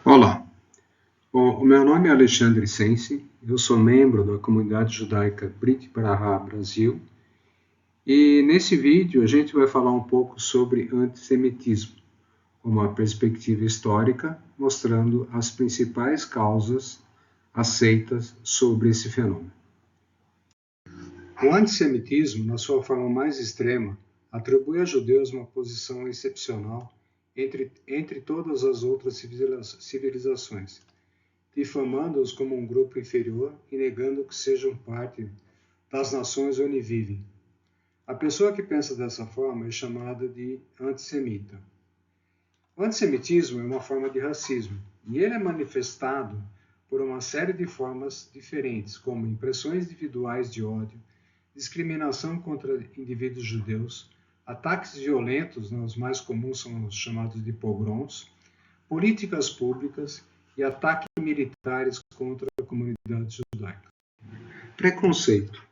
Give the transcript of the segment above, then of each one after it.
Olá, o meu nome é Alexandre Sensi, eu sou membro da comunidade judaica Brit Braha Brasil e nesse vídeo a gente vai falar um pouco sobre antissemitismo, uma perspectiva histórica mostrando as principais causas aceitas sobre esse fenômeno. O antissemitismo, na sua forma mais extrema, atribui a judeus uma posição excepcional entre todas as outras civilizações, difamando-os como um grupo inferior e negando que sejam parte das nações onde vivem. A pessoa que pensa dessa forma é chamada de antissemita. O antissemitismo é uma forma de racismo, e ele é manifestado por uma série de formas diferentes, como impressões individuais de ódio, discriminação contra indivíduos judeus, ataques violentos, os mais comuns são os chamados de pogroms, políticas públicas e ataques militares contra a comunidade judaica. Preconceito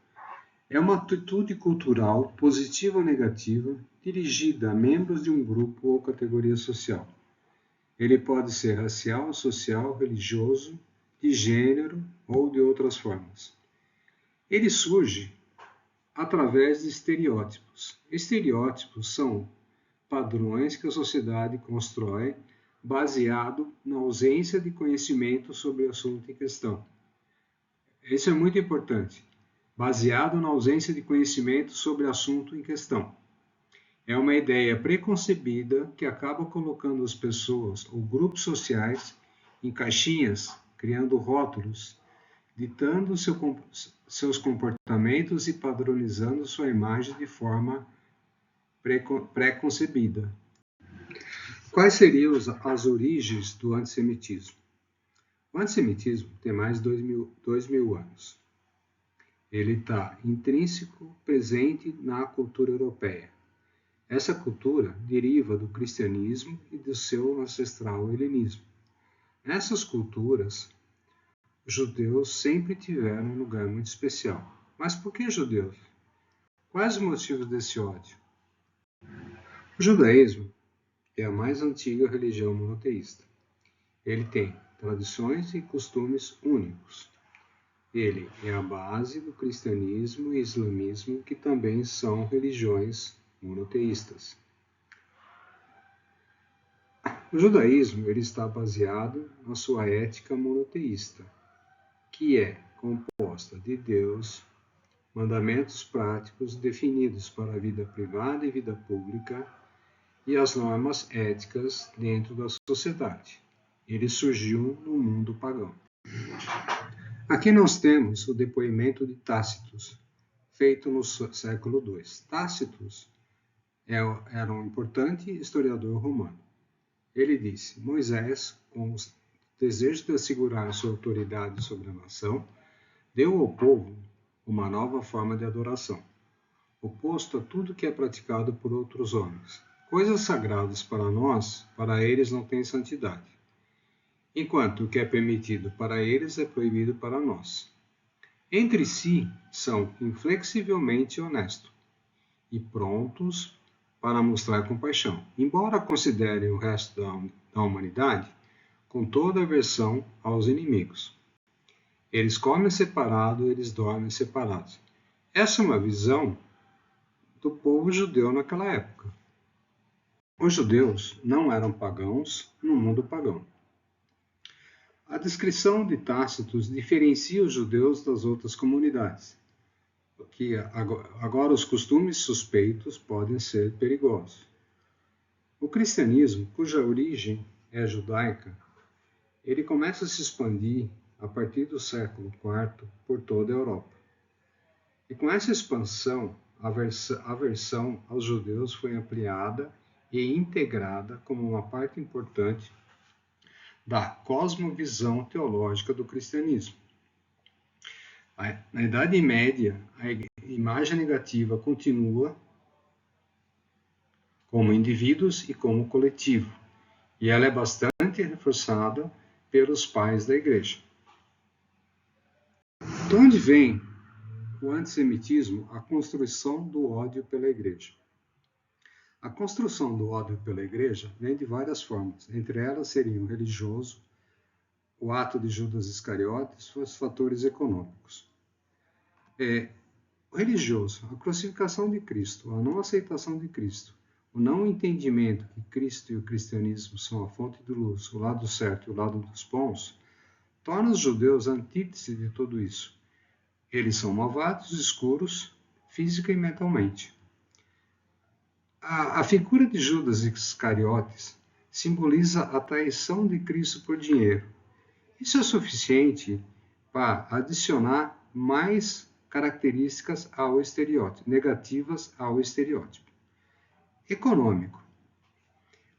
é uma atitude cultural, positiva ou negativa, dirigida a membros de um grupo ou categoria social. Ele pode ser racial, social, religioso, de gênero ou de outras formas. Ele surge através de estereótipos. Estereótipos são padrões que a sociedade constrói baseado na ausência de conhecimento sobre o assunto em questão. Isso é muito importante. Baseado na ausência de conhecimento sobre o assunto em questão. É uma ideia preconcebida que acaba colocando as pessoas ou grupos sociais em caixinhas, criando rótulos, ditando seus comportamentos e padronizando sua imagem de forma preconcebida. Quais seriam as origens do antissemitismo? O antissemitismo tem mais de 2.000 anos. Ele está intrínseco, presente na cultura europeia. Essa cultura deriva do cristianismo e do seu ancestral helenismo. Nessas culturas, os judeus sempre tiveram um lugar muito especial. Mas por que judeus? Quais os motivos desse ódio? O judaísmo é a mais antiga religião monoteísta. Ele tem tradições e costumes únicos. Ele é a base do cristianismo e islamismo, que também são religiões monoteístas. O judaísmo ele está baseado na sua ética monoteísta, que é composta de Deus, mandamentos práticos definidos para a vida privada e vida pública e as normas éticas dentro da sociedade. Ele surgiu no mundo pagão. Aqui nós temos o depoimento de Tácitos, feito no século II. Tácitos era um importante historiador romano. Ele disse: Moisés, com o desejo de assegurar sua autoridade sobre a nação, deu ao povo uma nova forma de adoração, oposto a tudo que é praticado por outros homens. Coisas sagradas para nós, para eles não têm santidade, enquanto o que é permitido para eles é proibido para nós. Entre si, são inflexivelmente honestos e prontos para mostrar compaixão, embora considerem o resto da humanidade com toda aversão aos inimigos. Eles comem separado, eles dormem separados. Essa é uma visão do povo judeu naquela época. Os judeus não eram pagãos no mundo pagão. A descrição de Tácitos diferencia os judeus das outras comunidades, porque agora os costumes suspeitos podem ser perigosos. O cristianismo, cuja origem é judaica, ele começa a se expandir a partir do século IV por toda a Europa. E com essa expansão, a aversão aos judeus foi ampliada e integrada como uma parte importante da cosmovisão teológica do cristianismo. Na Idade Média, a imagem negativa continua como indivíduos e como coletivo, e ela é bastante reforçada pelos pais da Igreja. De onde vem o antissemitismo? A construção do ódio pela Igreja. A construção do ódio pela Igreja vem de várias formas, entre elas seriam religioso, o ato de Judas Iscariotes foram os fatores econômicos. O religioso, a crucificação de Cristo, a não aceitação de Cristo, o não entendimento que Cristo e o cristianismo são a fonte de luz, o lado certo e o lado dos bons, torna os judeus a antítese de tudo isso. Eles são malvados, escuros, física e mentalmente. A figura de Judas Iscariotes simboliza a traição de Cristo por dinheiro. Isso é suficiente para adicionar mais características ao estereótipo, negativas ao estereótipo. Econômico.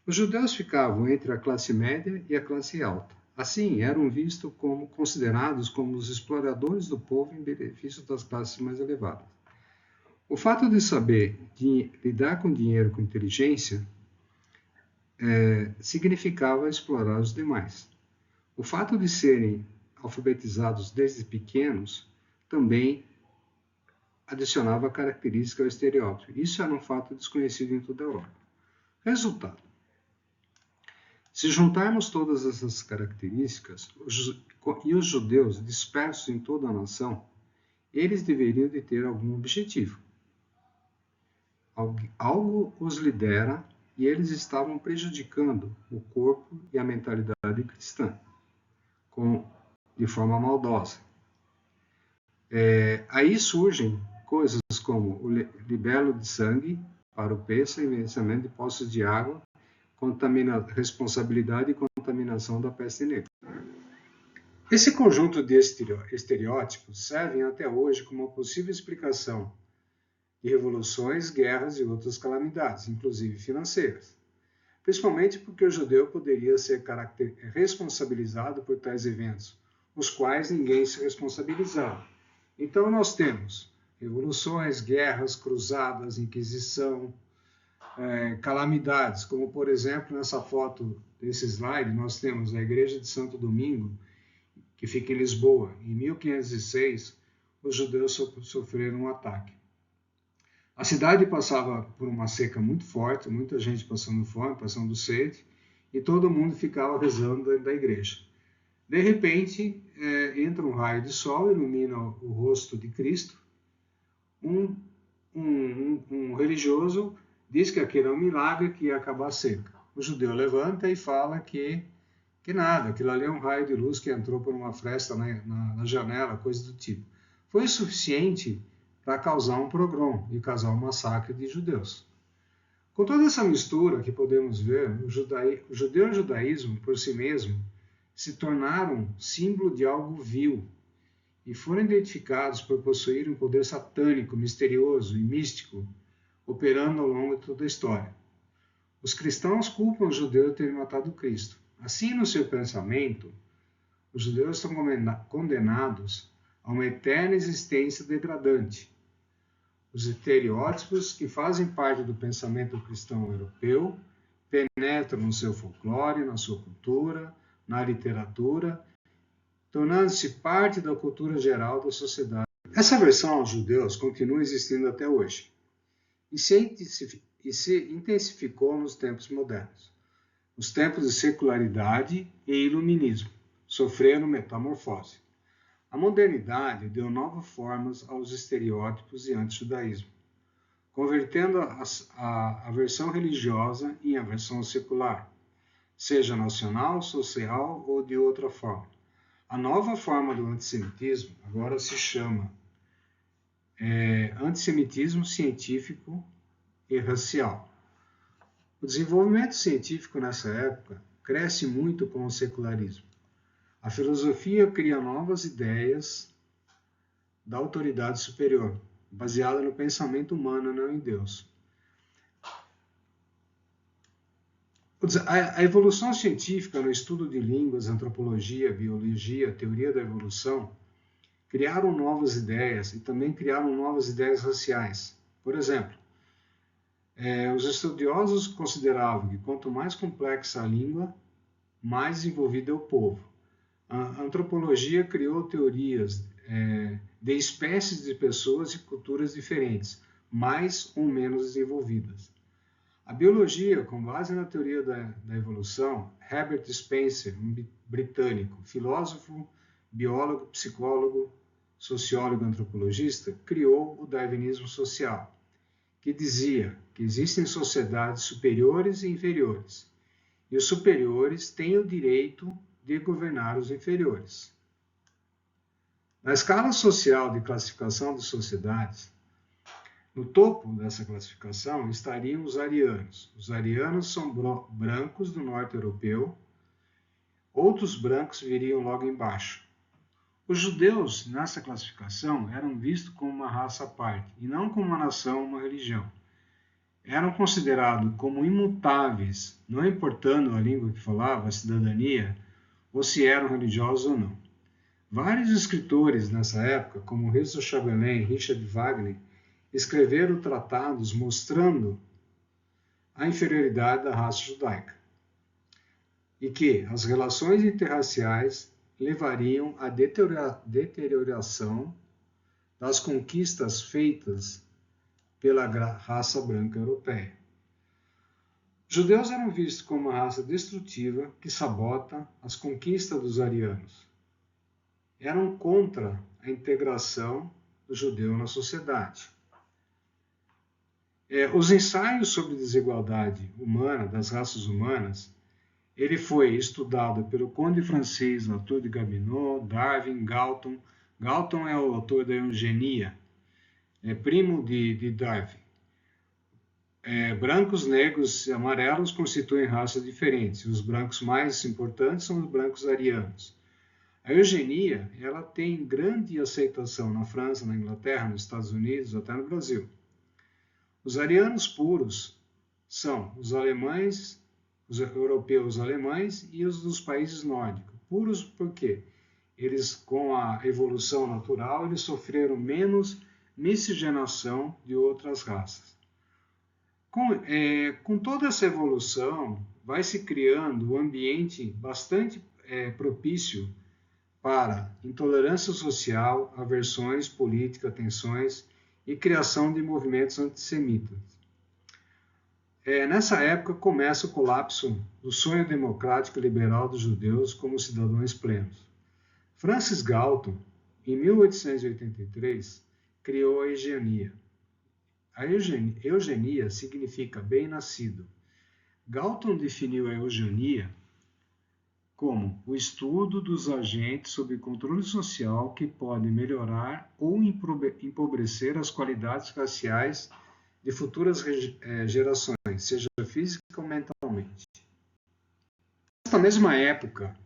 Os judeus ficavam entre a classe média e a classe alta. Assim, eram vistos como considerados como os exploradores do povo em benefício das classes mais elevadas. O fato de saber lidar com dinheiro com inteligência significava explorar os demais. O fato de serem alfabetizados desde pequenos também adicionava característica ao estereótipo. Isso era um fato desconhecido em toda a Europa. Resultado. Se juntarmos todas essas características, e os judeus dispersos em toda a nação, eles deveriam de ter algum objetivo. Algo os lidera e eles estavam prejudicando o corpo e a mentalidade cristã, de forma maldosa. Aí surgem coisas como o libelo de sangue para o pêssego e vencimento de poços de água, responsabilidade e contaminação da peste negra. Esse conjunto de estereótipos servem até hoje como uma possível explicação de revoluções, guerras e outras calamidades, inclusive financeiras. Principalmente porque o judeu poderia ser responsabilizado por tais eventos, os quais ninguém se responsabilizava. Então nós temos revoluções, guerras, cruzadas, inquisição, calamidades, como por exemplo nessa foto desse slide nós temos a igreja de Santo Domingo, que fica em Lisboa. Em 1506, os judeus sofreram um ataque. A cidade passava por uma seca muito forte, muita gente passando fome, passando sede, e todo mundo ficava rezando dentro da igreja. De repente, entra um raio de sol, ilumina o rosto de Cristo. Um religioso diz que aquele é um milagre, que ia acabar a seca. O judeu levanta e fala que nada, aquilo ali é um raio de luz que entrou por uma fresta na janela, coisa do tipo. Foi o suficiente para causar um pogrom e causar um massacre de judeus. Com toda essa mistura que podemos ver, o judeu e o judaísmo, por si mesmo, se tornaram símbolo de algo vil e foram identificados por possuir um poder satânico, misterioso e místico, operando ao longo de toda a história. Os cristãos culpam os judeus de terem matado Cristo. Assim, no seu pensamento, os judeus estão condenados a uma eterna existência degradante. Os estereótipos que fazem parte do pensamento cristão europeu penetram no seu folclore, na sua cultura, na literatura, tornando-se parte da cultura geral da sociedade. Essa aversão aos judeus continua existindo até hoje e se intensificou nos tempos modernos. Os tempos de secularidade e iluminismo sofreram metamorfose. A modernidade deu novas formas aos estereótipos e anti-judaísmo, convertendo a versão religiosa em a versão secular, seja nacional, social ou de outra forma. A nova forma do antissemitismo agora se chama antissemitismo científico e racial. O desenvolvimento científico nessa época cresce muito com o secularismo. A filosofia cria novas ideias da autoridade superior, baseada no pensamento humano, não em Deus. A evolução científica no estudo de línguas, antropologia, biologia, teoria da evolução, criaram novas ideias e também criaram novas ideias raciais. Por exemplo, os estudiosos consideravam que quanto mais complexa a língua, mais desenvolvido é o povo. A antropologia criou teorias de espécies de pessoas e culturas diferentes, mais ou menos desenvolvidas. A biologia, com base na teoria da evolução, Herbert Spencer, um britânico, filósofo, biólogo, psicólogo, sociólogo e antropologista, criou o darwinismo social, que dizia que existem sociedades superiores e inferiores, e os superiores têm o direito de governar os inferiores. Na escala social de classificação de sociedades, no topo dessa classificação estariam os arianos. Os arianos são brancos do norte europeu, outros brancos viriam logo embaixo. Os judeus, nessa classificação, eram vistos como uma raça à parte, e não como uma nação, uma religião. Eram considerados como imutáveis, não importando a língua que falava, a cidadania, ou se eram religiosos ou não. Vários escritores nessa época, como Richard Chamberlain e Richard Wagner, escreveram tratados mostrando a inferioridade da raça judaica e que as relações interraciais levariam à deterioração das conquistas feitas pela raça branca europeia. Os judeus eram vistos como uma raça destrutiva que sabota as conquistas dos arianos. Eram contra a integração do judeu na sociedade. Os ensaios sobre desigualdade humana, das raças humanas, ele foi estudado pelo conde francês Latour de Gabinot, Darwin, Galton. Galton é o autor da eugenia, primo de Darwin. Brancos, negros e amarelos constituem raças diferentes. Os brancos mais importantes são os brancos arianos. A eugenia ela tem grande aceitação na França, na Inglaterra, nos Estados Unidos, até no Brasil. Os arianos puros são os alemães, os europeus alemães e os dos países nórdicos. Puros por quê? Eles, com a evolução natural, eles sofreram menos miscigenação de outras raças. Com toda essa evolução, vai se criando um ambiente bastante propício para intolerância social, aversões políticas, tensões e criação de movimentos antissemitas. Nessa época começa o colapso do sonho democrático e liberal dos judeus como cidadãos plenos. Francis Galton, em 1883, criou a eugenia. A eugenia significa bem-nascido. Galton definiu a eugenia como o estudo dos agentes sob controle social que podem melhorar ou empobrecer as qualidades raciais de futuras gerações, seja física ou mentalmente. Nesta mesma época,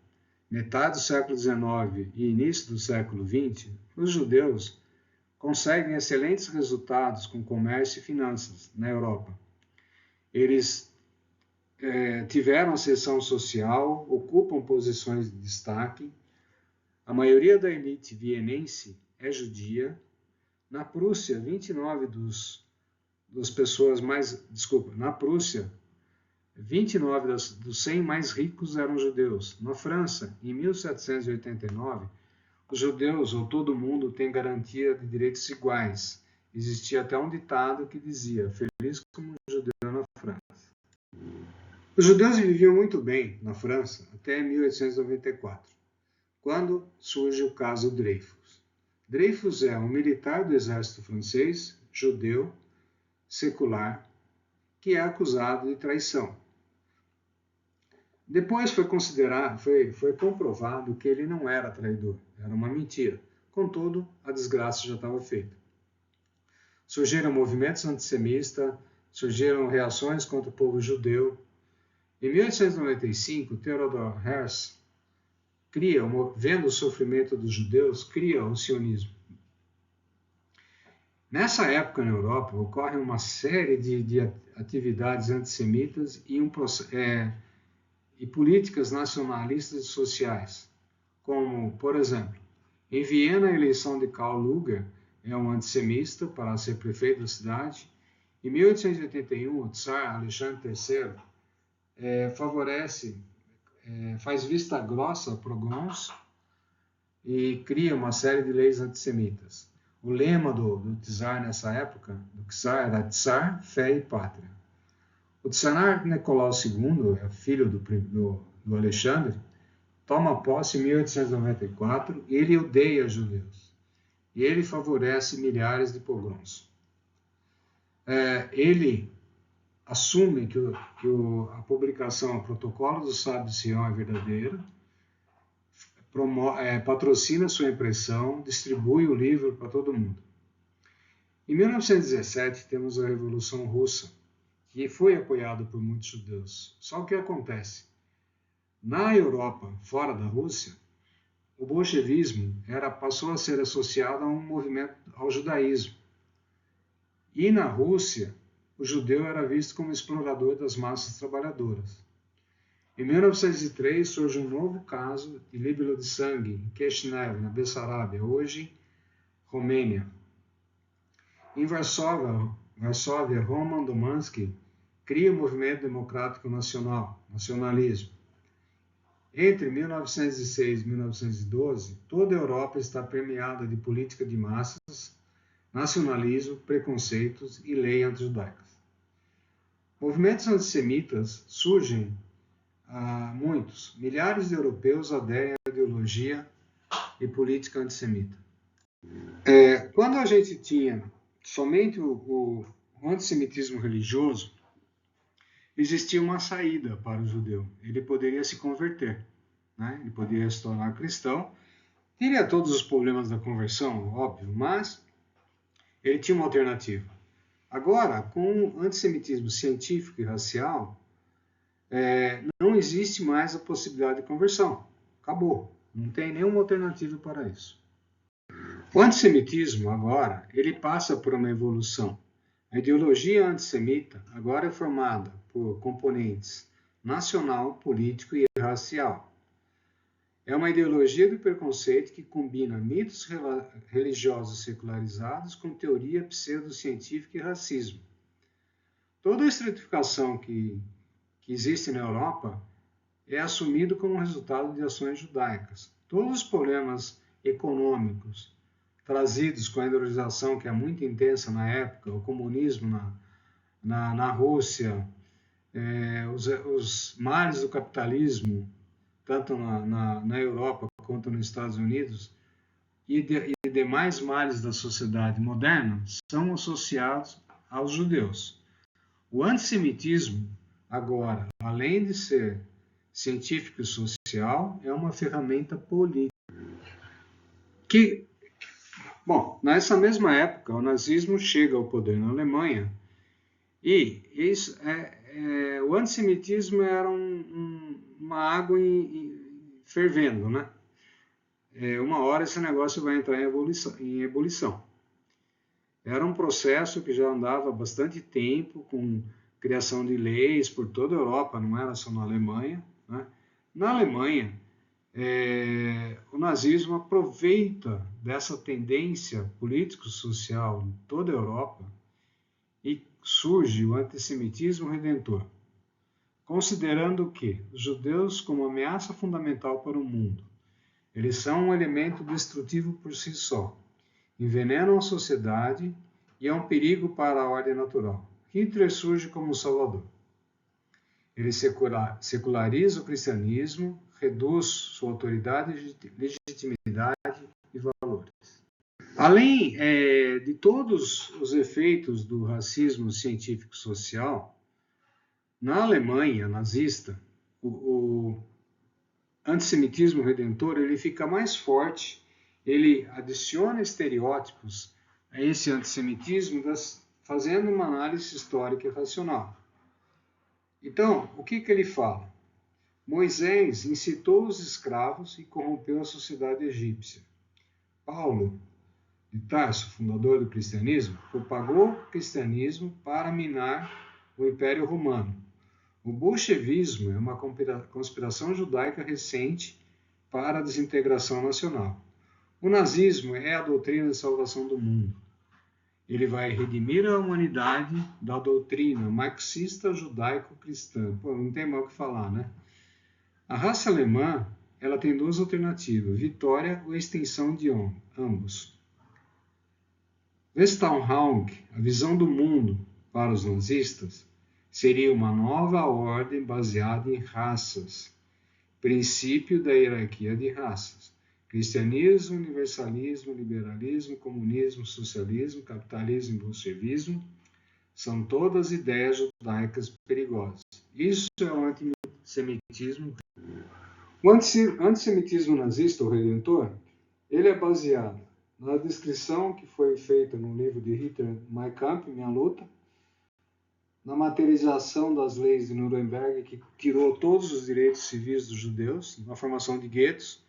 metade do século XIX e início do século XX, os judeus conseguem excelentes resultados com comércio e finanças na Europa. Eles tiveram ascensão social, ocupam posições de destaque. A maioria da elite vienense é judia. Na Prússia, 29 dos 100 mais ricos eram judeus. Na França, em 1789, os judeus ou todo mundo tem garantia de direitos iguais. Existia até um ditado que dizia: feliz como um judeu na França. Os judeus viviam muito bem na França até 1894, quando surge o caso Dreyfus. Dreyfus é um militar do exército francês, judeu, secular, que é acusado de traição. Depois foi comprovado que ele não era traidor, era uma mentira. Contudo, a desgraça já estava feita. Surgiram movimentos antissemitas, surgiram reações contra o povo judeu. Em 1895, Theodor Herzl vendo o sofrimento dos judeus, cria o sionismo. Nessa época, na Europa, ocorre uma série de atividades antissemitas e políticas nacionalistas e sociais, como, por exemplo, em Viena, a eleição de Karl Lueger é um antissemita para ser prefeito da cidade. Em 1881, o Tsar Alexandre III faz vista grossa a pogroms e cria uma série de leis antissemitas. O lema do czar nessa época, do czar, era Tsar, fé e pátria. O Tsar Nicolau II, filho do Alexandre, toma posse em 1894 e ele odeia os judeus. E ele favorece milhares de pogroms. Ele assume que a publicação, o protocolo do Sábio de Sião é verdadeira, patrocina sua impressão, distribui o livro para todo mundo. Em 1917, temos a Revolução Russa, que foi apoiada por muitos judeus. Só o que acontece? Na Europa, fora da Rússia, o bolchevismo passou a ser associado a um movimento ao judaísmo. E na Rússia, o judeu era visto como explorador das massas trabalhadoras. Em 1903, surge um novo caso de libelo de sangue em Kishinev, na Bessarábia, hoje Romênia. Em Varsóvia, Roman Domansky cria o Movimento Democrático Nacionalismo. Entre 1906 e 1912, toda a Europa está permeada de política de massas, nacionalismo, preconceitos e leis antijudaicas. Movimentos antissemitas surgem há muitos. Milhares de europeus aderem à ideologia e política antissemita. Quando a gente tinha somente o antissemitismo religioso, existia uma saída para o judeu. Ele poderia se converter, né? Ele poderia se tornar cristão. Teria todos os problemas da conversão, óbvio, mas ele tinha uma alternativa. Agora, com o antissemitismo científico e racial, não existe mais a possibilidade de conversão. Acabou. Não tem nenhuma alternativa para isso. O antissemitismo, agora, ele passa por uma evolução. A ideologia antissemita agora é formada por componentes nacional, político e racial. É uma ideologia do preconceito que combina mitos religiosos secularizados com teoria pseudocientífica e racismo. Toda a estratificação que existe na Europa é assumido como resultado de ações judaicas. Todos os problemas econômicos trazidos com a industrialização, que é muito intensa na época, o comunismo na Rússia, os males do capitalismo, tanto na Europa quanto nos Estados Unidos, e demais males da sociedade moderna, são associados aos judeus. O antissemitismo, agora, além de ser científico e social, é uma ferramenta política. Bom, nessa mesma época, o nazismo chega ao poder na Alemanha e o antissemitismo era uma água fervendo, né? Uma hora esse negócio vai entrar em ebulição. Era um processo que já andava há bastante tempo, com criação de leis por toda a Europa, não era só na Alemanha, né? Na Alemanha, o nazismo aproveita dessa tendência político-social em toda a Europa e surge o antissemitismo redentor, considerando que os judeus como ameaça fundamental para o mundo. Eles são um elemento destrutivo por si só, envenenam a sociedade e é um perigo para a ordem natural. Hitler surge como salvador. Ele seculariza o cristianismo, reduz sua autoridade, legitimidade e valores. Além de todos os efeitos do racismo científico-social, na Alemanha nazista, o antissemitismo redentor ele fica mais forte, ele adiciona estereótipos a esse antissemitismo, fazendo uma análise histórica e racional. Então, o que ele fala? Moisés incitou os escravos e corrompeu a sociedade egípcia. Paulo de Tarso, fundador do cristianismo, propagou o cristianismo para minar o Império Romano. O bolchevismo é uma conspiração judaica recente para a desintegração nacional. O nazismo é a doutrina de salvação do mundo. Ele vai redimir a humanidade da doutrina marxista judaico-cristã. Pô, não tem mal o que falar, né? A raça alemã, ela tem duas alternativas, vitória ou extinção de ambos. Weltanschauung, a visão do mundo para os nazistas, seria uma nova ordem baseada em raças, princípio da hierarquia de raças. Cristianismo, universalismo, liberalismo, comunismo, socialismo, capitalismo e bolchevismo são todas ideias judaicas perigosas. Isso é o antissemitismo. O antissemitismo nazista, o Redentor, ele é baseado na descrição que foi feita no livro de Hitler, Mein Kampf, Minha Luta, na materialização das leis de Nuremberg, que tirou todos os direitos civis dos judeus, na formação de guetos,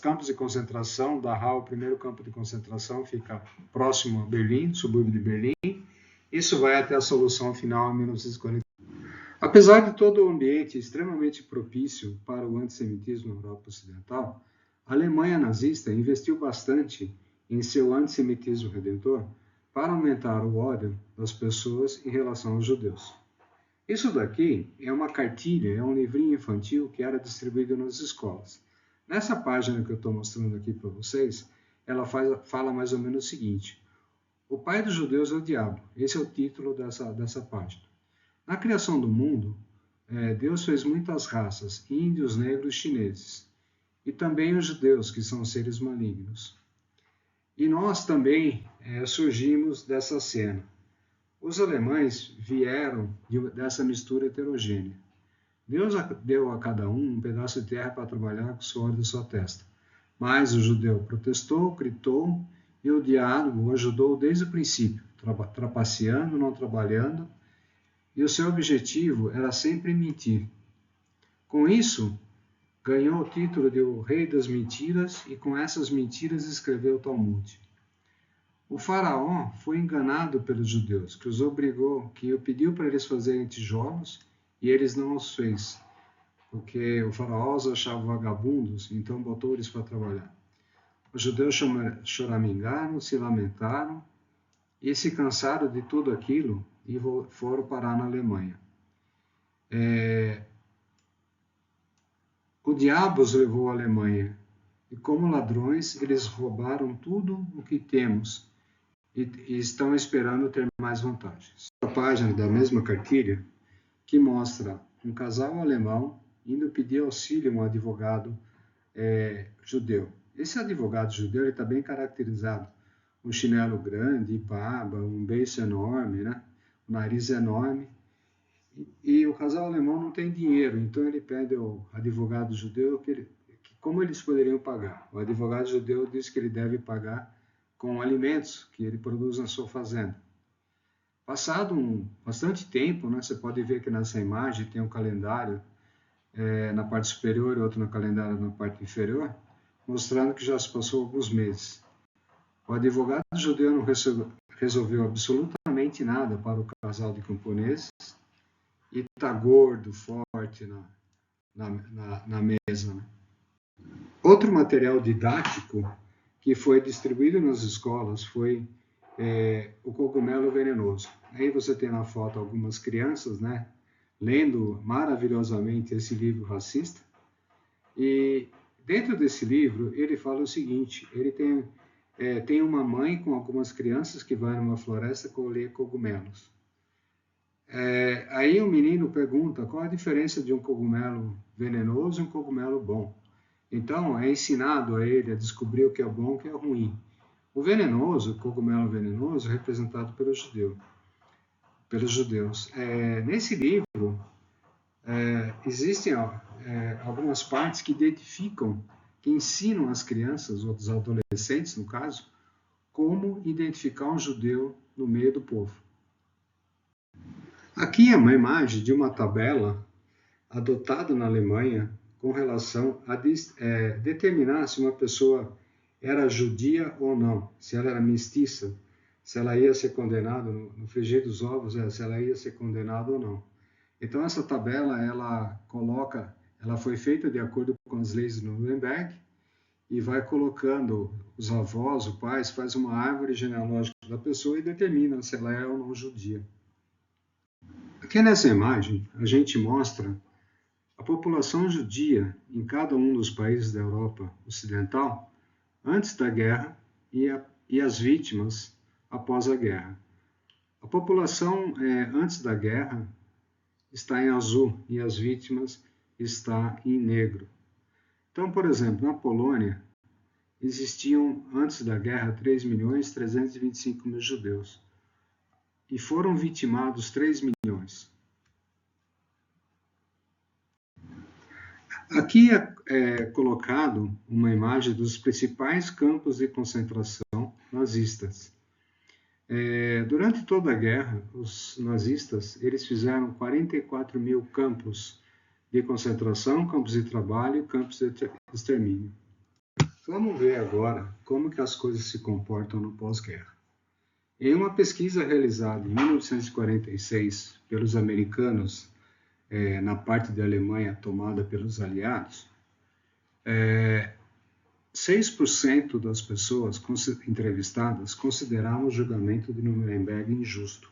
campos de concentração. Dachau, o primeiro campo de concentração, fica próximo a Berlim, subúrbio de Berlim. Isso vai até a solução final em 1940. Apesar de todo o ambiente extremamente propício para o antissemitismo na Europa Ocidental, a Alemanha nazista investiu bastante em seu antissemitismo redentor para aumentar o ódio das pessoas em relação aos judeus. Isso daqui é uma cartilha, é um livrinho infantil que era distribuído nas escolas. Nessa página que eu estou mostrando aqui para vocês, ela fala mais ou menos o seguinte: o pai dos judeus é o diabo. Esse é o título dessa página. Na criação do mundo, Deus fez muitas raças, índios, negros, chineses, e também os judeus, que são seres malignos. E nós também surgimos dessa cena. Os alemães vieram dessa mistura heterogênea. Deus deu a cada um pedaço de terra para trabalhar com o suor de sua testa. Mas o judeu protestou, gritou, e o diabo o ajudou desde o princípio, trapaceando, não trabalhando, e o seu objetivo era sempre mentir. Com isso, ganhou o título de o Rei das Mentiras, e com essas mentiras escreveu o Talmud. O faraó foi enganado pelos judeus, que o pediu para eles fazerem tijolos, e eles não os fez, porque o faraó os achava vagabundos, então botou eles para trabalhar. Os judeus choramingaram, se lamentaram e se cansaram de tudo aquilo e foram parar na Alemanha. O diabo os levou à Alemanha e, como ladrões, eles roubaram tudo o que temos e estão esperando ter mais vantagens. A página da mesma cartilha que mostra um casal alemão indo pedir auxílio a um advogado judeu. Esse advogado judeu está bem caracterizado. Um chinelo grande, barba, um beiço enorme, né? Um nariz enorme. E o casal alemão não tem dinheiro, então ele pede ao advogado judeu como eles poderiam pagar. O advogado judeu diz que ele deve pagar com alimentos que ele produz na sua fazenda. Passado bastante tempo, né, você pode ver que nessa imagem tem um calendário na parte superior e outro no calendário na parte inferior, mostrando que já se passou alguns meses. O advogado judeu não resolveu absolutamente nada para o casal de camponeses e está gordo, forte na mesa. Né? Outro material didático que foi distribuído nas escolas foi o cogumelo venenoso. Aí você tem na foto algumas crianças, né, lendo maravilhosamente esse livro racista. E dentro desse livro ele fala o seguinte: ele tem uma mãe com algumas crianças que vai numa floresta colher cogumelos. Aí o menino pergunta qual a diferença de um cogumelo venenoso e um cogumelo bom. Então é ensinado a ele a descobrir o que é bom e o que é ruim. O cogumelo venenoso, é representado pelos judeus. Nesse livro existem algumas partes que identificam, que ensinam as crianças, ou os adolescentes no caso, como identificar um judeu no meio do povo. Aqui é uma imagem de uma tabela adotada na Alemanha com relação a determinar se uma pessoa era judia ou não, se ela era mestiça, se ela ia ser condenada, no frigir dos ovos, se ela ia ser condenada ou não. Então essa tabela, ela foi feita de acordo com as leis de Nuremberg e vai colocando os avós, o pai, faz uma árvore genealógica da pessoa e determina se ela é ou não judia. Aqui nessa imagem, a gente mostra a população judia em cada um dos países da Europa Ocidental antes da guerra e as vítimas após a guerra. A população antes da guerra está em azul e as vítimas está em negro. Então, por exemplo, na Polônia, existiam antes da guerra 3.325.000 judeus e foram vitimados 3 milhões. Aqui é colocado uma imagem dos principais campos de concentração nazistas. Durante toda a guerra, os nazistas eles fizeram 44 mil campos de concentração, campos de trabalho e campos de extermínio. Vamos ver agora como que as coisas se comportam no pós-guerra. Em uma pesquisa realizada em 1946 pelos americanos na parte da Alemanha tomada pelos aliados, 6% das pessoas entrevistadas consideravam o julgamento de Nuremberg injusto.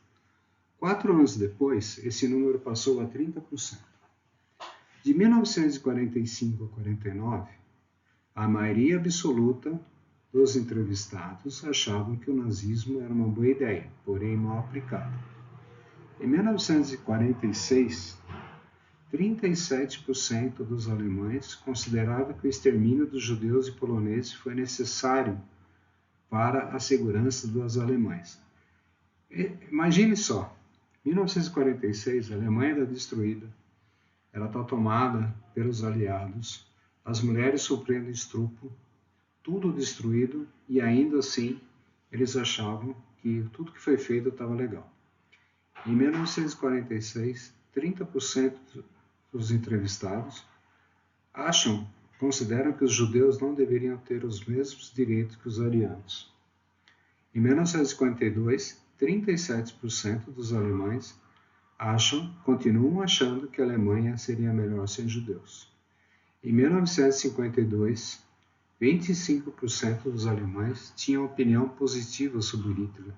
4 anos depois, esse número passou a 30%. De 1945 a 49, a maioria absoluta dos entrevistados achavam que o nazismo era uma boa ideia, porém mal aplicada. Em 1946, 37% dos alemães consideravam que o extermínio dos judeus e poloneses foi necessário para a segurança dos alemães. Imagine só, em 1946 a Alemanha era destruída, ela está tomada pelos aliados, as mulheres sofrendo estupro, tudo destruído e ainda assim eles achavam que tudo que foi feito estava legal. Em 1946, 30% dos entrevistados consideram que os judeus não deveriam ter os mesmos direitos que os arianos. Em 1952, 37% dos alemães continuam achando que a Alemanha seria melhor sem judeus. Em 1952, 25% dos alemães tinham opinião positiva sobre Hitler.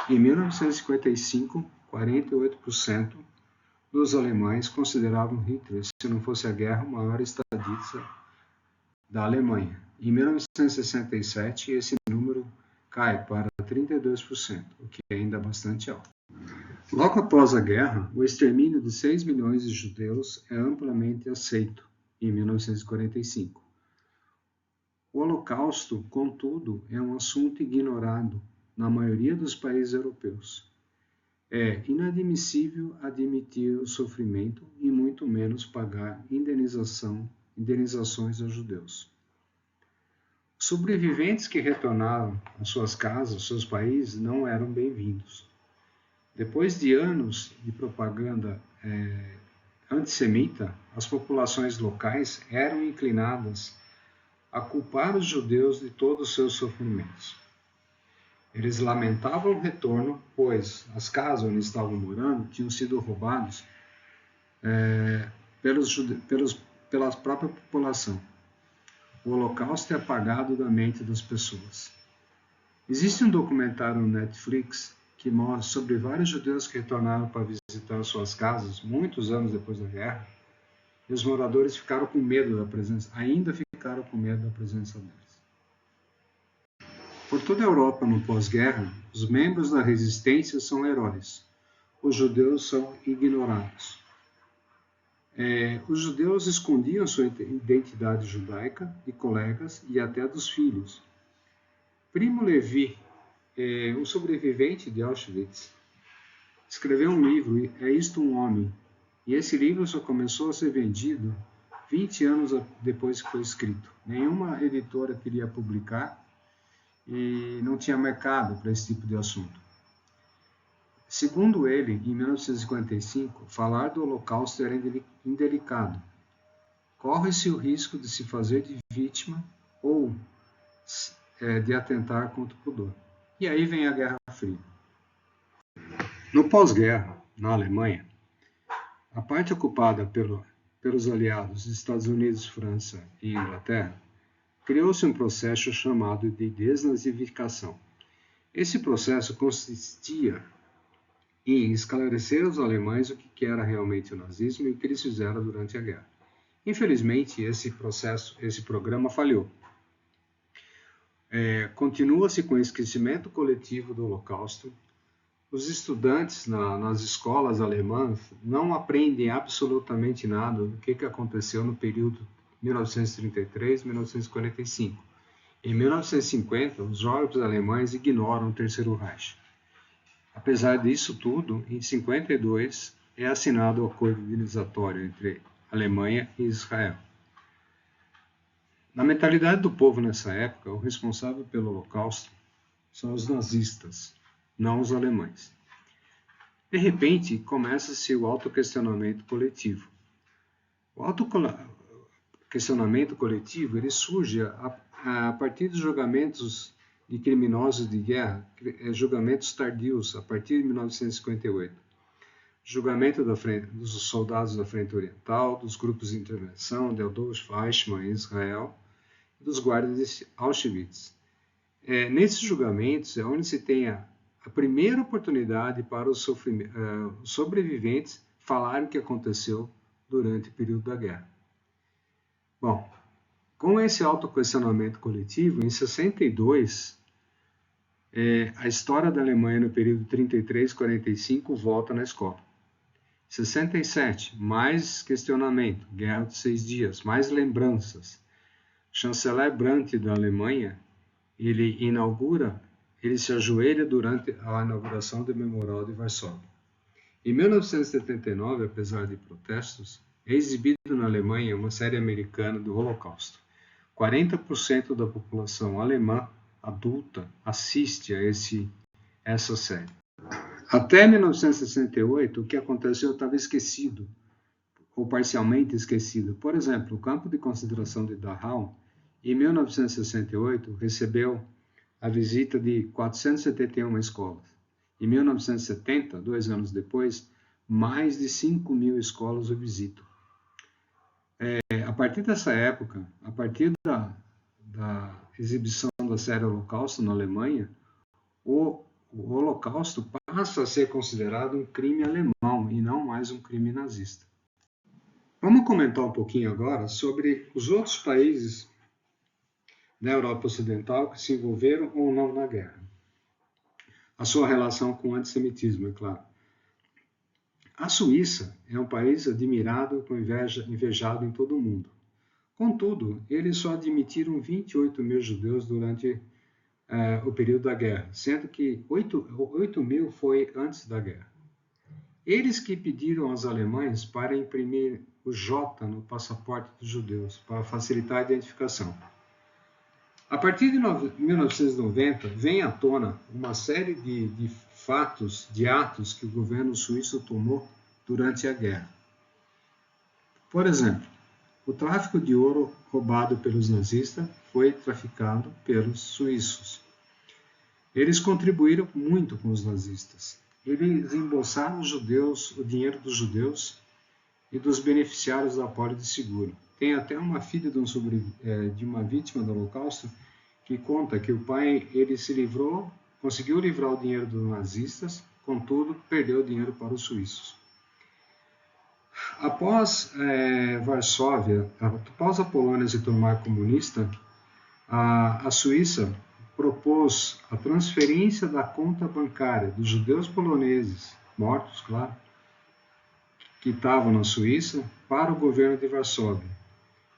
Em 1955, 48% dos alemães consideravam Hitler, se não fosse a guerra, o maior estadista da Alemanha. Em 1967, esse número cai para 32%, o que é ainda bastante alto. Logo após a guerra, o extermínio de 6 milhões de judeus é amplamente aceito em 1945. O Holocausto, contudo, é um assunto ignorado na maioria dos países europeus. É inadmissível admitir o sofrimento e muito menos pagar indenizações aos judeus. Os sobreviventes que retornaram às suas casas, seus países, não eram bem-vindos. Depois de anos de propaganda antissemita, as populações locais eram inclinadas a culpar os judeus de todos os seus sofrimentos. Eles lamentavam o retorno, pois as casas onde estavam morando tinham sido roubadas pela própria população. O Holocausto é apagado da mente das pessoas. Existe um documentário no Netflix que mostra sobre vários judeus que retornaram para visitar suas casas muitos anos depois da guerra, e os moradores ficaram com medo da presença, ainda ficaram com medo da presença deles. Por toda a Europa no pós-guerra, os membros da resistência são heróis. Os judeus são ignorados. Os judeus escondiam sua identidade judaica de colegas e até dos filhos. Primo Levi, um sobrevivente de Auschwitz, escreveu um livro, É Isto um Homem? E esse livro só começou a ser vendido 20 anos depois que foi escrito. Nenhuma editora queria publicar e não tinha mercado para esse tipo de assunto. Segundo ele, em 1955, falar do Holocausto era indelicado. Corre-se o risco de se fazer de vítima ou de atentar contra o pudor. E aí vem a Guerra Fria. No pós-guerra, na Alemanha, a parte ocupada pelos aliados Estados Unidos, França e Inglaterra, criou-se um processo chamado de desnazificação. Esse processo consistia em esclarecer aos alemães o que era realmente o nazismo e o que eles fizeram durante a guerra. Infelizmente, esse programa falhou. Continua-se com o esquecimento coletivo do Holocausto, Os estudantes nas escolas alemãs não aprendem absolutamente nada do que aconteceu no período 1933-1945. Em 1950, os jovens alemães ignoram o Terceiro Reich. Apesar disso tudo, em 52 é assinado o acordo indenizatório entre Alemanha e Israel. Na mentalidade do povo nessa época, o responsável pelo Holocausto são os nazistas, não os alemães. De repente, começa-se o autoquestionamento coletivo. O autoquestionamento coletivo ele surge a partir dos julgamentos de criminosos de guerra, julgamentos tardios, a partir de 1958. Julgamento dos soldados da Frente Oriental, dos grupos de intervenção de Adolf Eichmann em Israel e dos guardas de Auschwitz. Nesses julgamentos é onde se tem a primeira oportunidade para os sobreviventes falarem o que aconteceu durante o período da guerra. Bom, com esse autoquestionamento coletivo, em 62, a história da Alemanha no período 33-45 volta na escola. 67, mais questionamento, Guerra dos 6 Dias, mais lembranças. Chanceler Brandt da Alemanha, ele se ajoelha durante a inauguração do Memorial de Varsóvia. Em 1979, apesar de protestos, é exibido na Alemanha uma série americana do Holocausto. 40% da população alemã adulta assiste a essa série. Até 1968, o que aconteceu estava esquecido, ou parcialmente esquecido. Por exemplo, o campo de concentração de Dachau, em 1968, recebeu a visita de 471 escolas. Em 1970, 2 anos depois, mais de 5.000 escolas o visitam. A partir dessa época, a partir da exibição da série Holocausto na Alemanha, o Holocausto passa a ser considerado um crime alemão e não mais um crime nazista. Vamos comentar um pouquinho agora sobre os outros países da Europa Ocidental que se envolveram ou não na guerra. A sua relação com o antissemitismo, é claro. A Suíça é um país admirado e invejado em todo o mundo. Contudo, eles só admitiram 28 mil judeus durante o período da guerra, sendo que 8 mil foi antes da guerra. Eles que pediram aos alemães para imprimir o J no passaporte dos judeus, para facilitar a identificação. A partir de 1990, vem à tona uma série de fatos, de atos que o governo suíço tomou durante a guerra. Por exemplo, o tráfico de ouro roubado pelos nazistas foi traficado pelos suíços. Eles contribuíram muito com os nazistas. Eles embolsaram os judeus, o dinheiro dos judeus e dos beneficiários da apólice de seguro. Tem até uma filha de uma vítima do Holocausto que conta que o pai ele conseguiu livrar o dinheiro dos nazistas, contudo perdeu o dinheiro para os suíços. Após Varsóvia, após a Polônia se tornar comunista, a Suíça propôs a transferência da conta bancária dos judeus poloneses, mortos, claro, que estavam na Suíça, para o governo de Varsóvia,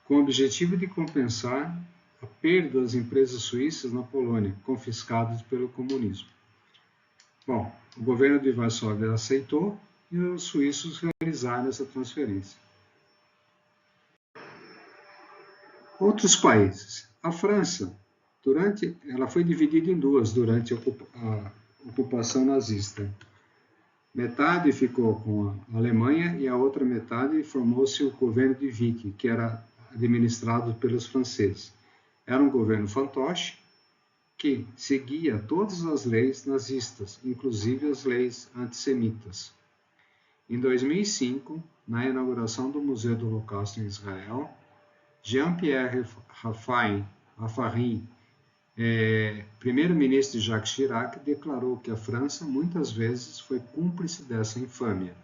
com o objetivo de compensar a perda das empresas suíças na Polônia, confiscadas pelo comunismo. Bom, o governo de Varsóvia aceitou e os suíços realizaram essa transferência. Outros países. A França, ela foi dividida em duas durante a ocupação nazista. Metade ficou com a Alemanha e a outra metade formou-se o governo de Vichy, que era administrado pelos franceses. Era um governo fantoche que seguia todas as leis nazistas, inclusive as leis antissemitas. Em 2005, na inauguração do Museu do Holocausto em Israel, Jean-Pierre Raffarin, primeiro-ministro de Jacques Chirac, declarou que a França muitas vezes foi cúmplice dessa infâmia.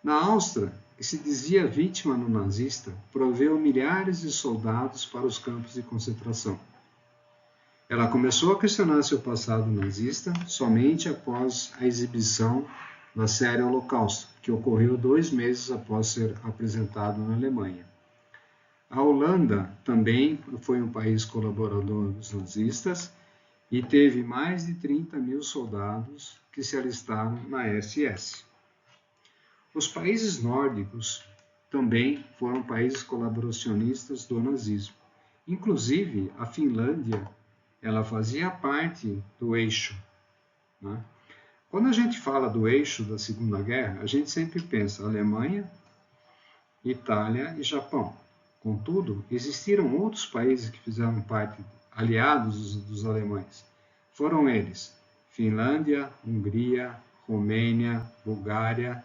Na Áustria, que se dizia vítima no nazista, proveu milhares de soldados para os campos de concentração. Ela começou a questionar seu passado nazista somente após a exibição da série Holocausto, que ocorreu 2 meses após ser apresentado na Alemanha. A Holanda também foi um país colaborador dos nazistas e teve mais de 30 mil soldados que se alistaram na SS. Os países nórdicos também foram países colaboracionistas do nazismo. Inclusive, a Finlândia, ela fazia parte do eixo, né? Quando a gente fala do eixo da Segunda Guerra, a gente sempre pensa Alemanha, Itália e Japão. Contudo, existiram outros países que fizeram parte, aliados dos alemães. Foram eles: Finlândia, Hungria, Romênia, Bulgária,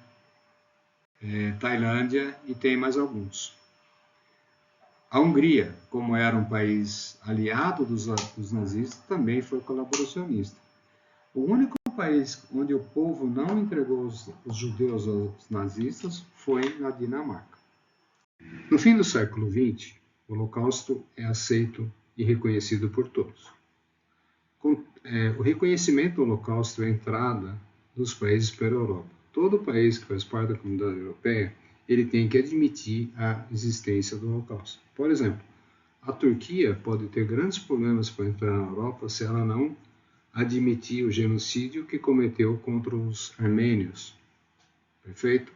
Tailândia e tem mais alguns. A Hungria, como era um país aliado dos nazistas, também foi colaboracionista. O único país onde o povo não entregou os judeus aos nazistas foi na Dinamarca. No fim do século XX, o Holocausto é aceito e reconhecido por todos. O reconhecimento do Holocausto é a entrada dos países para a Europa. Todo país que faz parte da comunidade europeia, ele tem que admitir a existência do Holocausto. Por exemplo, a Turquia pode ter grandes problemas para entrar na Europa se ela não admitir o genocídio que cometeu contra os armênios. Perfeito?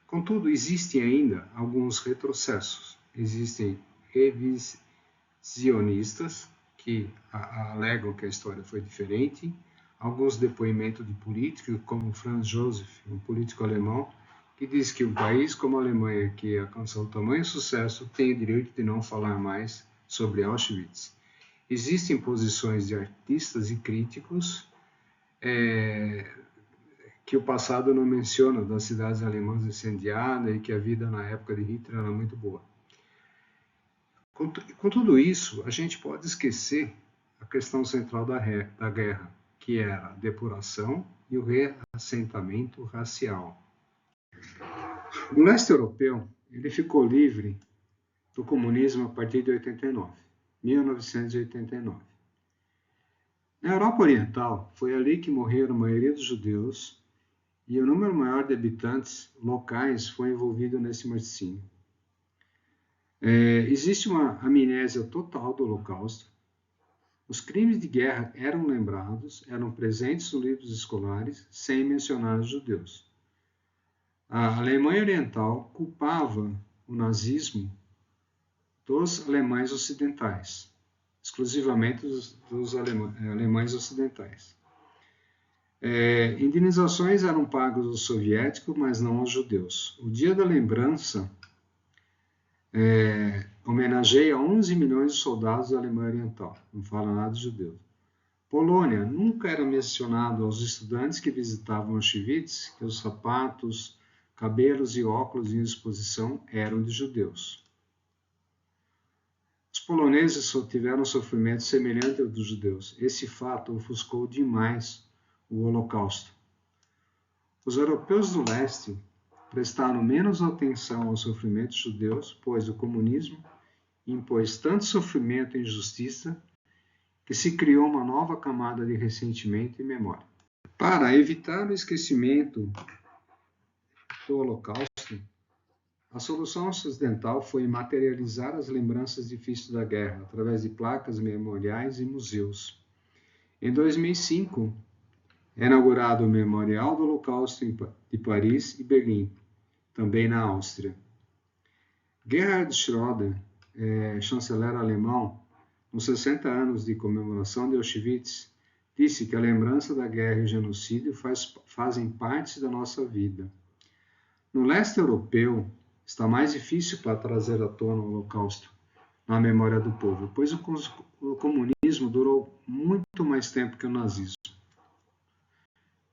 Contudo, existem ainda alguns retrocessos. Existem revisionistas que alegam que a história foi diferente, alguns depoimentos de políticos, como Franz Joseph, um político alemão, que diz que um país como a Alemanha, que alcançou tamanho sucesso, tem o direito de não falar mais sobre Auschwitz. Existem posições de artistas e críticos que o passado não menciona, das cidades alemãs incendiadas e que a vida na época de Hitler era muito boa. Com tudo isso, a gente pode esquecer a questão central da guerra, que era a depuração e o reassentamento racial. O leste europeu ele ficou livre do comunismo a partir de 1989. Na Europa Oriental, foi ali que morreram a maioria dos judeus e o número maior de habitantes locais foi envolvido nesse morticínio. Existe uma amnésia total do Holocausto. Os crimes de guerra eram lembrados, eram presentes nos livros escolares, sem mencionar os judeus. A Alemanha Oriental culpava o nazismo dos alemães ocidentais, exclusivamente dos alemães ocidentais. Indenizações eram pagas aos soviéticos, mas não aos judeus. O Dia da Lembrança homenageia 11 milhões de soldados da Alemanha Oriental, não fala nada de judeus. Polônia, nunca era mencionado aos estudantes que visitavam Auschwitz que os sapatos, cabelos e óculos em exposição eram de judeus. Os poloneses tiveram sofrimento semelhante ao dos judeus. Esse fato ofuscou demais o Holocausto. Os europeus do leste prestaram menos atenção aos sofrimentos judeus, pois o comunismo impôs tanto sofrimento e injustiça que se criou uma nova camada de ressentimento e memória. Para evitar o esquecimento do Holocausto, a solução ocidental foi materializar as lembranças difíceis da guerra através de placas memoriais e museus. Em 2005, é inaugurado o Memorial do Holocausto de Paris e Berlim, também na Áustria. Gerhard Schröder, chanceler alemão, nos 60 anos de comemoração de Auschwitz, disse que a lembrança da guerra e o genocídio fazem parte da nossa vida. No leste europeu, está mais difícil para trazer à tona o Holocausto na memória do povo, pois o comunismo durou muito mais tempo que o nazismo.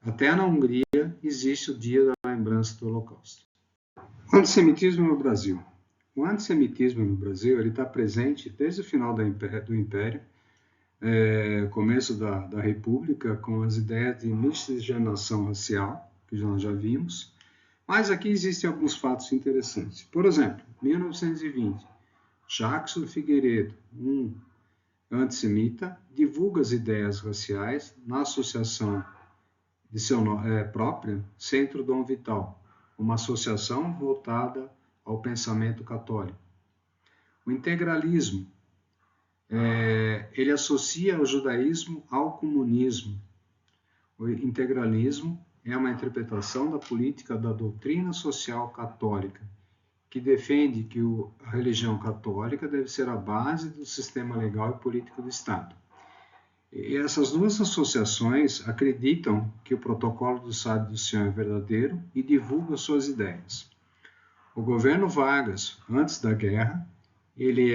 Até na Hungria existe o Dia da Lembrança do Holocausto. O antissemitismo no Brasil. O antissemitismo no Brasil está presente desde o final do Império, começo da República, com as ideias de miscigenação racial, que nós já vimos, mas aqui existem alguns fatos interessantes. Por exemplo, 1920, Jackson Figueiredo, um antissemita, divulga as ideias raciais na associação de seu própria, Centro Dom Vital, uma associação voltada ao pensamento católico. O integralismo, ele associa o judaísmo ao comunismo. O integralismo é uma interpretação da política da doutrina social católica, que defende que a religião católica deve ser a base do sistema legal e político do Estado. E essas duas associações acreditam que o protocolo do Sábio do Senhor é verdadeiro e divulgam suas ideias. O governo Vargas, antes da guerra, ele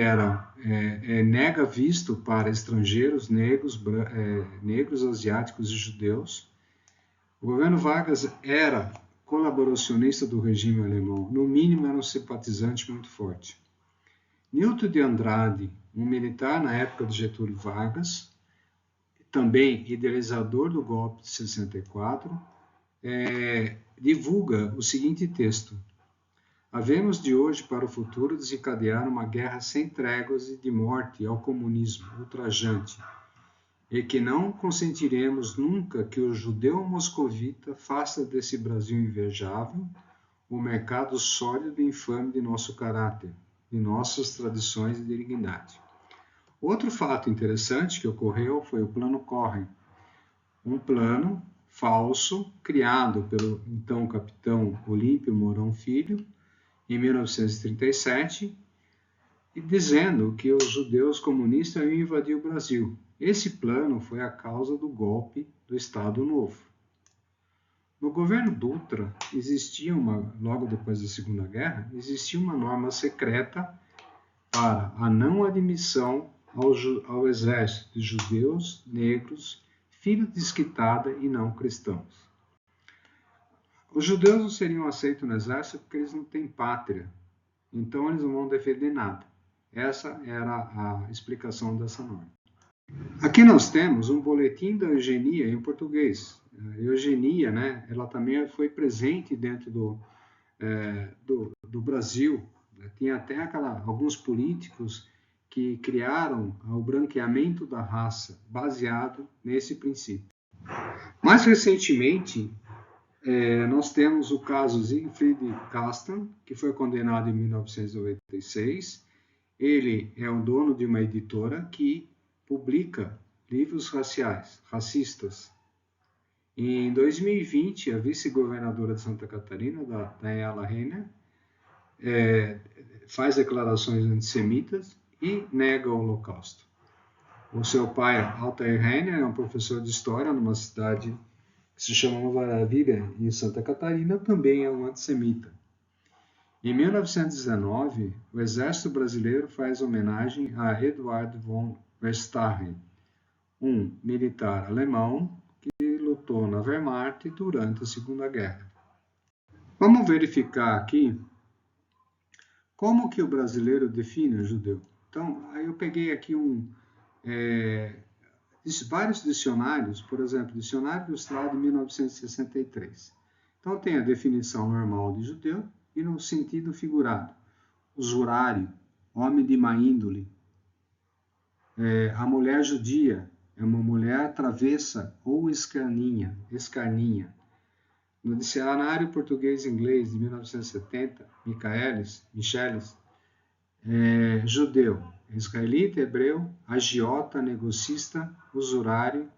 nega visto para estrangeiros, negros, asiáticos e judeus. O governo Vargas era colaboracionista do regime alemão, no mínimo era um simpatizante muito forte. Nilton de Andrade, um militar na época de Getúlio Vargas, também idealizador do golpe de 64, divulga o seguinte texto: havemos de hoje para o futuro desencadear uma guerra sem tréguas e de morte ao comunismo ultrajante, e que não consentiremos nunca que o judeu moscovita faça desse Brasil invejável o mercado sólido e infame de nosso caráter, de nossas tradições e dignidade. Outro fato interessante que ocorreu foi o Plano Corre, um plano falso criado pelo então capitão Olímpio Mourão Filho em 1937, e dizendo que os judeus comunistas iam invadir o Brasil. Esse plano foi a causa do golpe do Estado Novo. No governo Dutra, logo depois da Segunda Guerra, existia uma norma secreta para a não admissão ao exército de judeus, negros, filhos de esquitada e não cristãos. Os judeus não seriam aceitos no exército porque eles não têm pátria, então eles não vão defender nada. Essa era a explicação dessa norma. Aqui nós temos um boletim da eugenia em português. A eugenia, ela também foi presente dentro do Brasil. Tinha até alguns políticos que criaram o branqueamento da raça, baseado nesse princípio. Mais recentemente, nós temos o caso Siegfried Kasten, que foi condenado em 1996. Ele é o dono de uma editora que publica livros racistas. Em 2020, a vice-governadora de Santa Catarina, Daniela Renner, faz declarações antissemitas e nega o Holocausto. O seu pai, Altair Renner, é um professor de história numa cidade que se chama Maravilha, em Santa Catarina, também é um antissemita. Em 1919, o Exército Brasileiro faz homenagem a Eduard von Westerhahn, um militar alemão que lutou na Wehrmacht durante a Segunda Guerra. Vamos verificar aqui como que o brasileiro define o judeu. Então, aí eu peguei aqui vários dicionários, por exemplo, Dicionário Ilustrado de 1963. Então, tem a definição normal de judeu e no sentido figurado. Usurário, homem de má índole. A mulher judia é uma mulher travessa ou escarninha. No Dicionário Português e Inglês de 1970, Michelis, judeu, israelita, hebreu, agiota, negocista, usurário,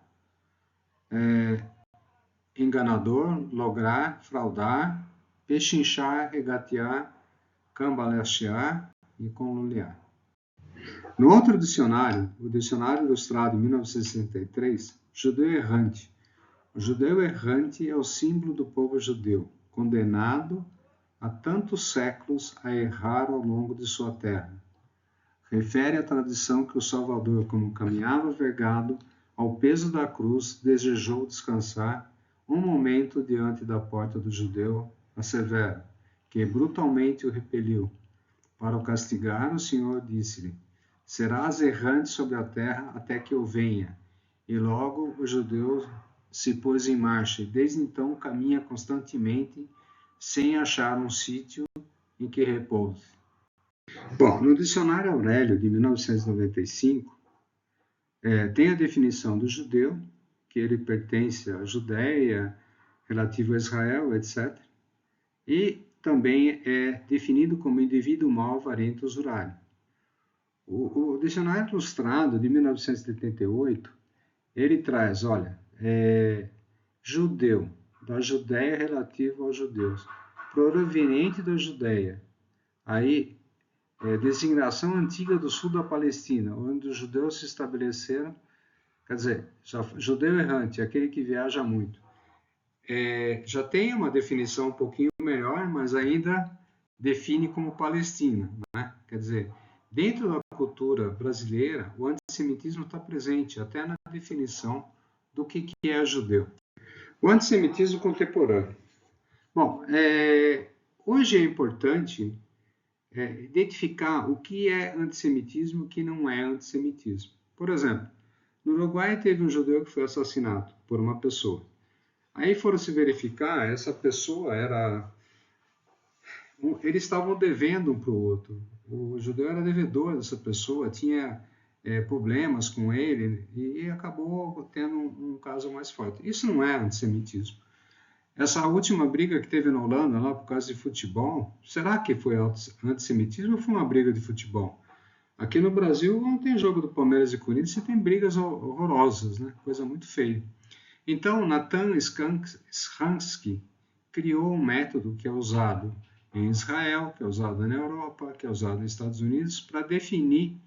enganador, lograr, fraudar, pechinchar, regatear, cambalechear e conluiar. No outro dicionário, o Dicionário Ilustrado de 1963, judeu errante. O judeu errante é o símbolo do povo judeu, condenado há tantos séculos a errar ao longo de sua terra. Refere à tradição que o Salvador, como caminhava vergado ao peso da cruz, desejou descansar um momento diante da porta do judeu, a Severo, que brutalmente o repeliu. Para o castigar, o Senhor disse-lhe: serás errante sobre a terra até que eu venha. E logo o judeu se pôs em marcha e desde então caminha constantemente sem achar um sítio em que repouse. Bom, no Dicionário Aurélio de 1995, Tem a definição do judeu, que ele pertence à Judéia, relativo a Israel, etc. E também é definido como indivíduo mau, avarento, usurário. O Dicionário Ilustrado, de 1978, ele traz, olha, judeu, da Judéia relativo aos judeus, proveniente da Judéia. Aí, designação antiga do sul da Palestina, onde os judeus se estabeleceram, quer dizer, judeu errante, aquele que viaja muito. Já tem uma definição um pouquinho melhor, mas ainda define como Palestina, né? Quer dizer, dentro da cultura brasileira, o antissemitismo está presente, até na definição do que é judeu. O antissemitismo contemporâneo. Bom, hoje é importante identificar o que é antissemitismo e o que não é antissemitismo. Por exemplo, no Uruguai teve um judeu que foi assassinado por uma pessoa. Aí foram se verificar, essa pessoa eles estavam devendo um para o outro. O judeu era devedor dessa pessoa, tinha problemas com ele e acabou tendo um caso mais forte. Isso não é antissemitismo. Essa última briga que teve na Holanda, lá por causa de futebol, será que foi antissemitismo ou foi uma briga de futebol? Aqui no Brasil não tem jogo do Palmeiras e Corinthians e tem brigas horrorosas, né? Coisa muito feia. Então, Natan Sharansky criou um método que é usado em Israel, que é usado na Europa, que é usado nos Estados Unidos, para definir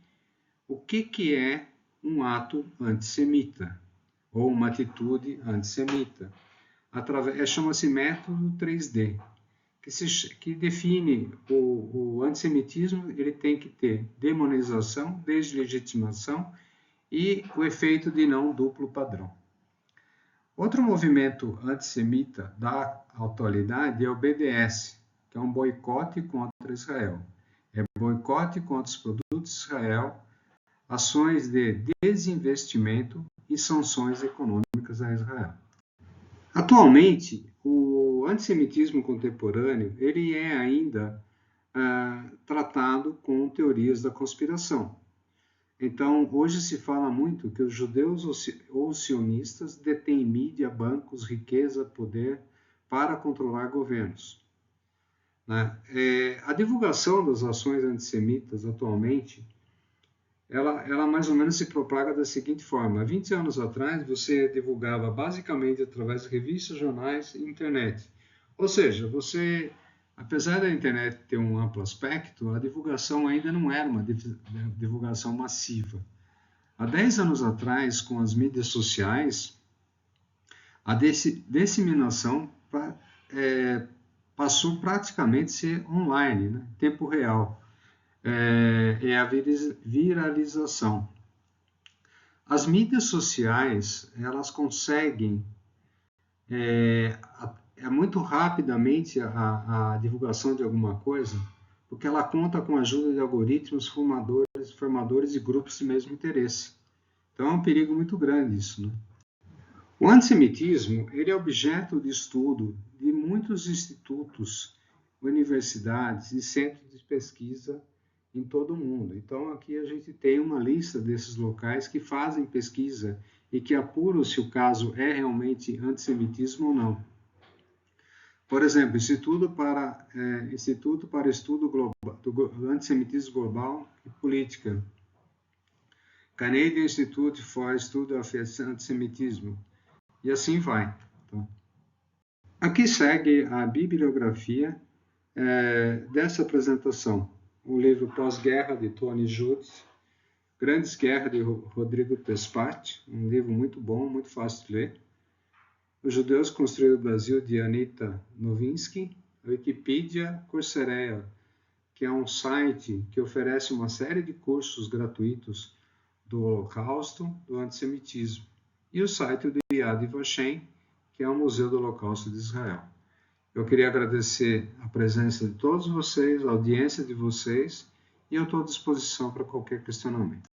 o que é um ato antissemita ou uma atitude antissemita. Chama-se método 3D, que define o antissemitismo. Ele tem que ter demonização, deslegitimação e o efeito de não duplo padrão. Outro movimento antissemita da atualidade é o BDS, que é um boicote contra Israel. É boicote contra os produtos de Israel, ações de desinvestimento e sanções econômicas a Israel. Atualmente, o antissemitismo contemporâneo ele é ainda tratado com teorias da conspiração. Então, hoje se fala muito que os judeus ou sionistas detêm mídia, bancos, riqueza, poder para controlar governos. Né? A divulgação das ações antissemitas atualmente, ela mais ou menos se propaga da seguinte forma. Há 20 anos atrás, você divulgava basicamente através de revistas, jornais e internet. Ou seja, apesar da internet ter um amplo aspecto, a divulgação ainda não era uma divulgação massiva. Há 10 anos atrás, com as mídias sociais, a disseminação passou praticamente a ser online, né? Tempo real. É a viralização. As mídias sociais, elas conseguem muito rapidamente a divulgação de alguma coisa, porque ela conta com a ajuda de algoritmos, formadores e grupos de mesmo interesse. Então é um perigo muito grande isso, né? O antissemitismo ele é objeto de estudo de muitos institutos, universidades e centros de pesquisa em todo o mundo. Então aqui a gente tem uma lista desses locais que fazem pesquisa e que apuram se o caso é realmente antissemitismo ou não. Por exemplo, Instituto para Estudo Global, do Antissemitismo Global e Política, Canadian Institute for Study of Antisemitism, e assim vai. Então, aqui segue a bibliografia dessa apresentação. O livro Pós-Guerra, de Tony Judt, Grandes Guerras, de Rodrigo Tespat, um livro muito bom, muito fácil de ler. Os Judeus Construíram o Brasil, de Anita Novinsky. A Wikipedia, Coursera, que é um site que oferece uma série de cursos gratuitos do Holocausto, do antissemitismo. E o site do Yad Vashem, que é o Museu do Holocausto de Israel. Eu queria agradecer a presença de todos vocês, a audiência de vocês, e eu estou à disposição para qualquer questionamento.